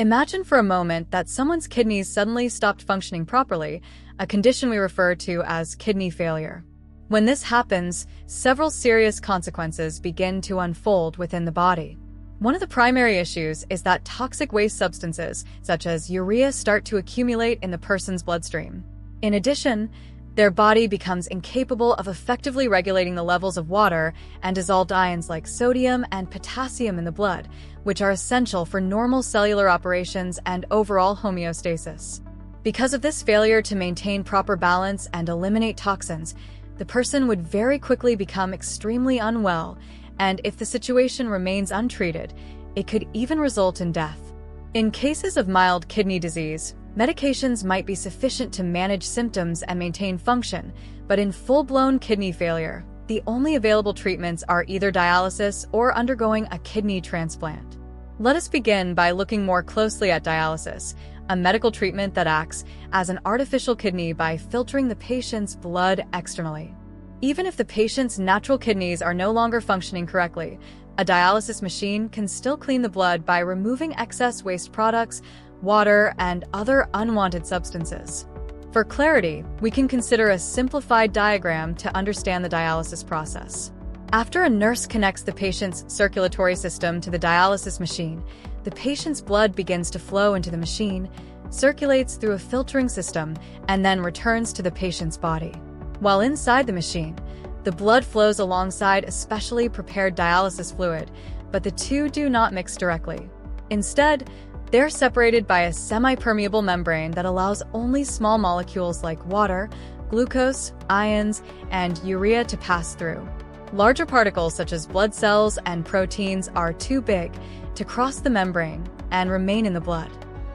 Imagine for a moment that someone's kidneys suddenly stopped functioning properly, a condition we refer to as kidney failure. When this happens, several serious consequences begin to unfold within the body. One of the primary issues is that toxic waste substances, such as urea, start to accumulate in the person's bloodstream. In addition, their body becomes incapable of effectively regulating the levels of water and dissolved ions like sodium and potassium in the blood, which are essential for normal cellular operations and overall homeostasis. Because of this failure to maintain proper balance and eliminate toxins, the person would very quickly become extremely unwell, and if the situation remains untreated, it could even result in death. In cases of mild kidney disease, medications might be sufficient to manage symptoms and maintain function, but in full-blown kidney failure, the only available treatments are either dialysis or undergoing a kidney transplant. Let us begin by looking more closely at dialysis, a medical treatment that acts as an artificial kidney by filtering the patient's blood externally. Even if the patient's natural kidneys are no longer functioning correctly, a dialysis machine can still clean the blood by removing excess waste products, water, and other unwanted substances. For clarity, we can consider a simplified diagram to understand the dialysis process. After a nurse connects the patient's circulatory system to the dialysis machine, the patient's blood begins to flow into the machine, circulates through a filtering system, and then returns to the patient's body. While inside the machine, the blood flows alongside a specially prepared dialysis fluid, but the two do not mix directly. Instead, they're separated by a semi-permeable membrane that allows only small molecules like water, glucose, ions, and urea to pass through. Larger particles such as blood cells and proteins are too big to cross the membrane and remain in the blood.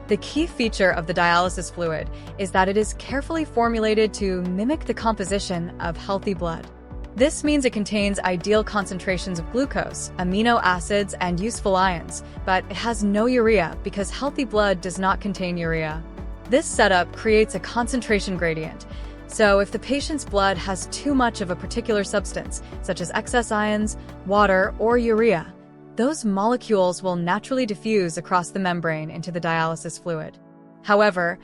The key feature of the dialysis fluid is that it is carefully formulated to mimic the composition of healthy blood. This means it contains ideal concentrations of glucose, amino acids, and useful ions, but it has no urea because healthy blood does not contain urea. This setup creates a concentration gradient. So if the patient's blood has too much of a particular substance, such as excess ions, water, or urea, those molecules will naturally diffuse across the membrane into the dialysis fluid. However,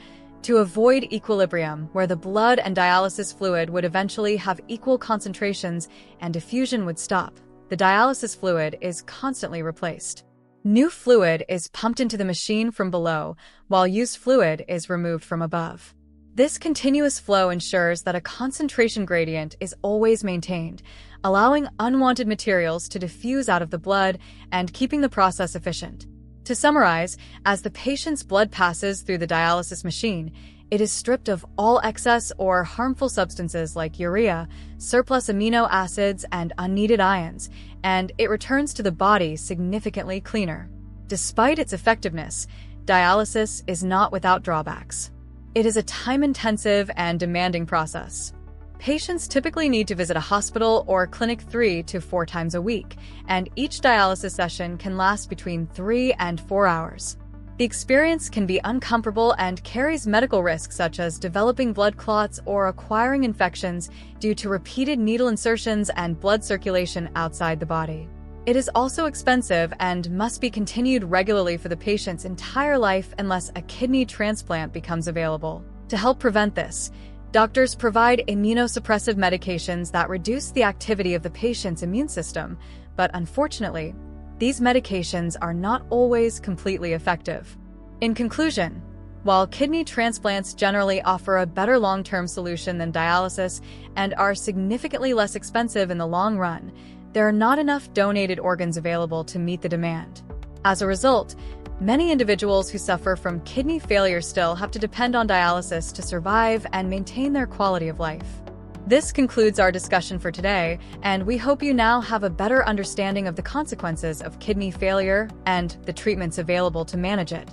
to avoid equilibrium, where the blood and dialysis fluid would eventually have equal concentrations and diffusion would stop, the dialysis fluid is constantly replaced. New fluid is pumped into the machine from below, while used fluid is removed from above. This continuous flow ensures that a concentration gradient is always maintained, allowing unwanted materials to diffuse out of the blood and keeping the process efficient. To summarize, as the patient's blood passes through the dialysis machine, it is stripped of all excess or harmful substances like urea, surplus amino acids, and unneeded ions, and it returns to the body significantly cleaner. Despite its effectiveness, dialysis is not without drawbacks. It is a time-intensive and demanding process. Patients typically need to visit a hospital or clinic 3 to 4 times a week, and each dialysis session can last between 3 and 4 hours. The experience can be uncomfortable and carries medical risks such as developing blood clots or acquiring infections due to repeated needle insertions and blood circulation outside the body. It is also expensive and must be continued regularly for the patient's entire life unless a kidney transplant becomes available. To help prevent this, doctors provide immunosuppressive medications that reduce the activity of the patient's immune system, but unfortunately, these medications are not always completely effective. In conclusion, while kidney transplants generally offer a better long-term solution than dialysis and are significantly less expensive in the long run, there are not enough donated organs available to meet the demand. As a result, many individuals who suffer from kidney failure still have to depend on dialysis to survive and maintain their quality of life. This concludes our discussion for today, and we hope you now have a better understanding of the consequences of kidney failure and the treatments available to manage it.